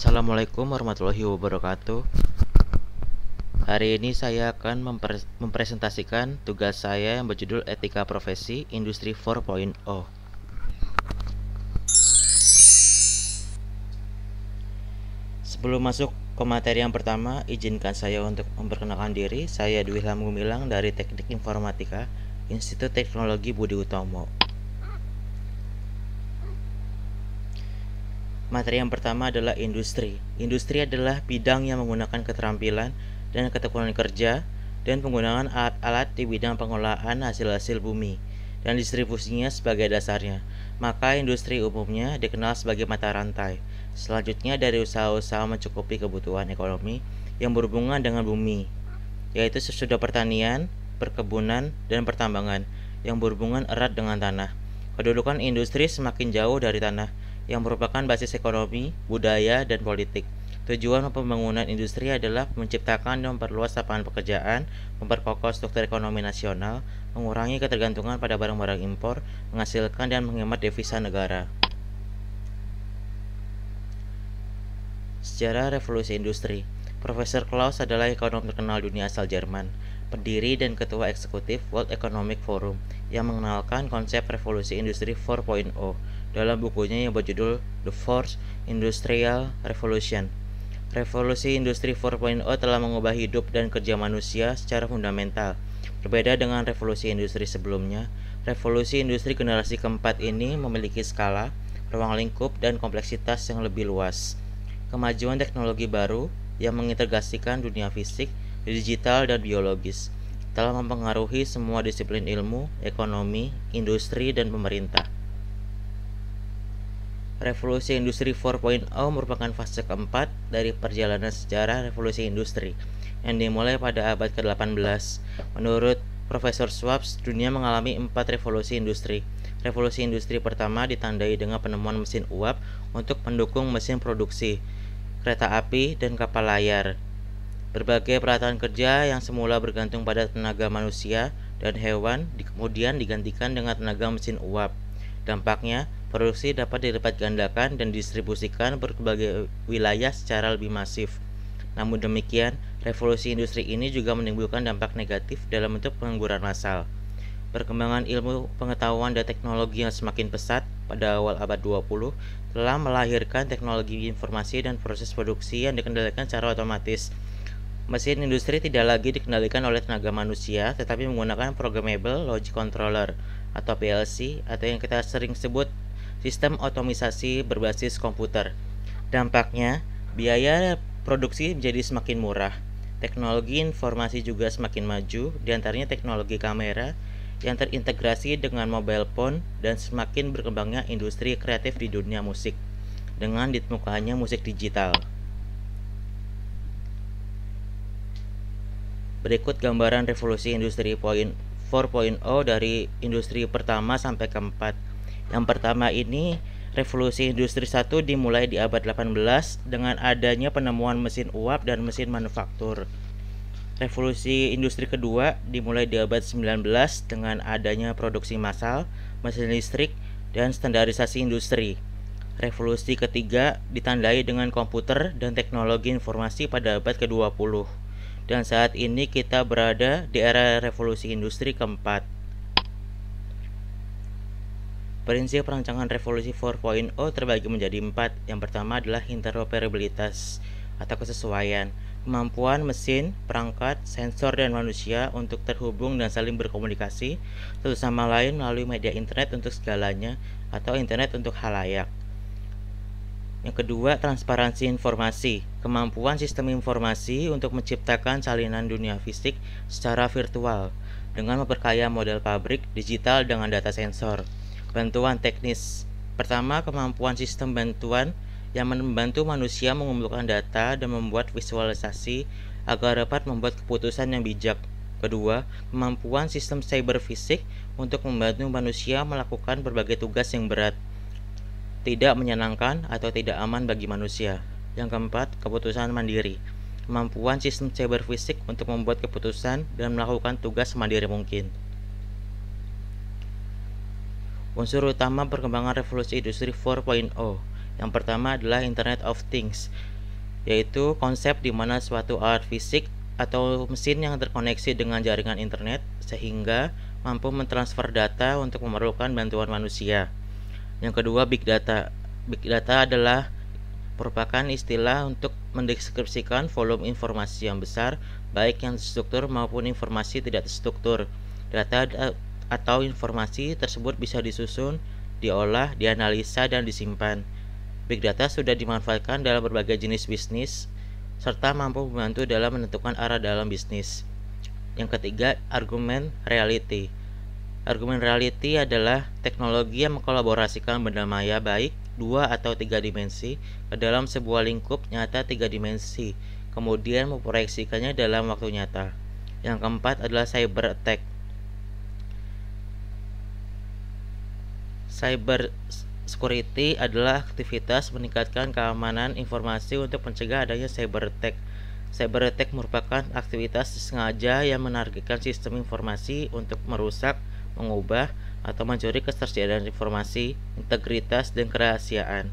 Assalamualaikum warahmatullahi wabarakatuh. Hari ini saya akan mempresentasikan tugas saya yang berjudul Etika Profesi Industri 4.0. Sebelum masuk ke materi yang pertama, izinkan saya untuk memperkenalkan diri. Saya Dwi Ilham Gumilang dari Teknik Informatika, Institut Teknologi Budi Utomo. Materi yang pertama adalah industri. Industri adalah bidang yang menggunakan keterampilan dan ketekunan kerja dan penggunaan alat-alat di bidang pengolahan hasil-hasil bumi dan distribusinya sebagai dasarnya. Maka industri umumnya dikenal sebagai mata rantai. Selanjutnya dari usaha-usaha mencukupi kebutuhan ekonomi yang berhubungan dengan bumi, yaitu sesudah pertanian, perkebunan, dan pertambangan yang berhubungan erat dengan tanah. Kedudukan industri semakin jauh dari tanah, yang merupakan basis ekonomi, budaya, dan politik. Tujuan pembangunan industri adalah menciptakan dan memperluas lapangan pekerjaan, memperkokoh struktur ekonomi nasional, mengurangi ketergantungan pada barang-barang impor, menghasilkan dan menghemat devisa negara. Sejarah revolusi industri. Profesor Klaus adalah ekonom terkenal dunia asal Jerman, pendiri dan ketua eksekutif World Economic Forum, yang mengenalkan konsep revolusi industri 4.0 dalam bukunya yang berjudul The Fourth Industrial Revolution. Revolusi industri 4.0 telah mengubah hidup dan kerja manusia secara fundamental. Berbeda dengan revolusi industri sebelumnya, revolusi industri generasi keempat ini memiliki skala, ruang lingkup, dan kompleksitas yang lebih luas. Kemajuan teknologi baru yang mengintegrasikan dunia fisik, digital, dan biologis telah mempengaruhi semua disiplin ilmu, ekonomi, industri, dan pemerintah. Revolusi industri 4.0 merupakan fase keempat dari perjalanan sejarah revolusi industri yang dimulai pada abad ke-18. Menurut Profesor Schwab, dunia mengalami 4 revolusi industri. Revolusi industri pertama ditandai dengan penemuan mesin uap untuk mendukung mesin produksi, kereta api, dan kapal layar. Berbagai peralatan kerja yang semula bergantung pada tenaga manusia dan hewan kemudian digantikan dengan tenaga mesin uap. Dampaknya, produksi dapat dilipat gandakan dan distribusikan ke berbagai wilayah secara lebih masif. Namun demikian, revolusi industri ini juga menimbulkan dampak negatif dalam bentuk pengangguran massal. Perkembangan ilmu pengetahuan dan teknologi yang semakin pesat pada awal abad 20 telah melahirkan teknologi informasi dan proses produksi yang dikendalikan secara otomatis. Mesin industri tidak lagi dikendalikan oleh tenaga manusia, tetapi menggunakan programmable logic controller atau PLC, atau yang kita sering sebut sistem otomisasi berbasis komputer. Dampaknya, biaya produksi menjadi semakin murah. Teknologi informasi juga semakin maju, diantaranya teknologi kamera yang terintegrasi dengan mobile phone, dan semakin berkembangnya industri kreatif di dunia musik dengan ditemukannya musik digital. Berikut gambaran revolusi industri 4.0 dari industri pertama sampai keempat. Yang pertama ini, revolusi industri 1 dimulai di abad 18 dengan adanya penemuan mesin uap dan mesin manufaktur. Revolusi industri kedua dimulai di abad 19 dengan adanya produksi massal, mesin listrik, dan standarisasi industri. Revolusi ketiga ditandai dengan komputer dan teknologi informasi pada abad ke-20. Dan saat ini kita berada di era revolusi industri keempat. Prinsip perancangan revolusi 4.0 terbagi menjadi 4. Yang pertama adalah interoperabilitas atau kesesuaian, kemampuan mesin, perangkat, sensor, dan manusia untuk terhubung dan saling berkomunikasi satu sama lain melalui media internet untuk segalanya atau internet untuk halayak. Yang kedua, transparansi informasi, kemampuan sistem informasi untuk menciptakan salinan dunia fisik secara virtual dengan memperkaya model pabrik digital dengan data sensor. Bantuan teknis. Pertama, kemampuan sistem bantuan yang membantu manusia mengumpulkan data dan membuat visualisasi agar dapat membuat keputusan yang bijak. Kedua, kemampuan sistem cyber fisik untuk membantu manusia melakukan berbagai tugas yang berat, tidak menyenangkan, atau tidak aman bagi manusia. Yang keempat, keputusan mandiri. Kemampuan sistem cyber fisik untuk membuat keputusan dan melakukan tugas semandiri mungkin. Unsur utama perkembangan revolusi industri 4.0. Yang pertama adalah Internet of Things. yaitu konsep di mana suatu alat fisik atau mesin yang terkoneksi dengan jaringan internet sehingga mampu mentransfer data untuk memerlukan bantuan manusia. Yang kedua, Big Data. Big Data adalah merupakan istilah untuk mendeskripsikan volume informasi yang besar, baik yang terstruktur maupun informasi tidak terstruktur. Data atau informasi tersebut bisa disusun, diolah, dianalisa, dan disimpan. Big Data sudah dimanfaatkan dalam berbagai jenis bisnis, serta mampu membantu dalam menentukan arah dalam bisnis. Yang ketiga, argumen reality. Argumen reality adalah teknologi yang mengkolaborasikan benda maya baik 2 atau 3 dimensi ke dalam sebuah lingkup nyata 3 dimensi, kemudian memproyeksikannya dalam waktu nyata. Yang keempat adalah cyber attack. Cyber security adalah aktivitas meningkatkan keamanan informasi untuk mencegah adanya cyber attack. Cyber attack merupakan aktivitas sengaja yang menargetkan sistem informasi untuk merusak, mengubah, atau mencuri ketersediaan informasi, integritas, dan kerahasiaan.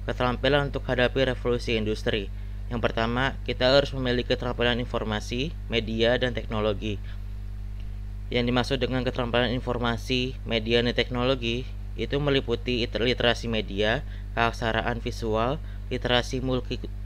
Keterampilan untuk hadapi revolusi industri. Yang pertama, kita harus memiliki keterampilan informasi, media, dan teknologi. Yang dimaksud dengan keterampilan informasi, media, dan teknologi itu meliputi literasi media, keaksaraan visual, literasi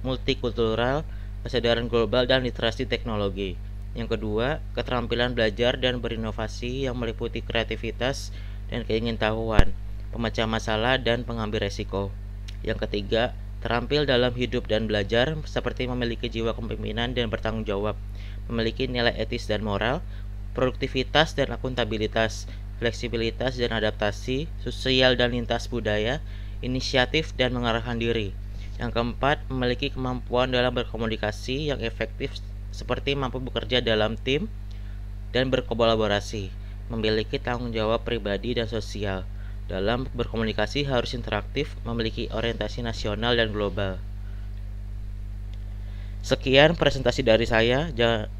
multikultural, kesadaran global, dan literasi teknologi. Yang kedua, keterampilan belajar dan berinovasi yang meliputi kreativitas dan keingintahuan, pemecah masalah, dan pengambil resiko. Yang ketiga, terampil dalam hidup dan belajar seperti memiliki jiwa kepemimpinan dan bertanggung jawab, memiliki nilai etis dan moral, produktivitas dan akuntabilitas, fleksibilitas dan adaptasi, sosial dan lintas budaya, inisiatif dan mengarahkan diri. Yang keempat, memiliki kemampuan dalam berkomunikasi yang efektif seperti mampu bekerja dalam tim dan berkolaborasi, memiliki tanggung jawab pribadi dan sosial. Dalam berkomunikasi harus interaktif, memiliki orientasi nasional dan global. Sekian presentasi dari saya.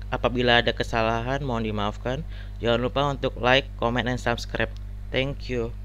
Apabila ada kesalahan mohon dimaafkan. Jangan lupa untuk like, comment, and subscribe. Thank you.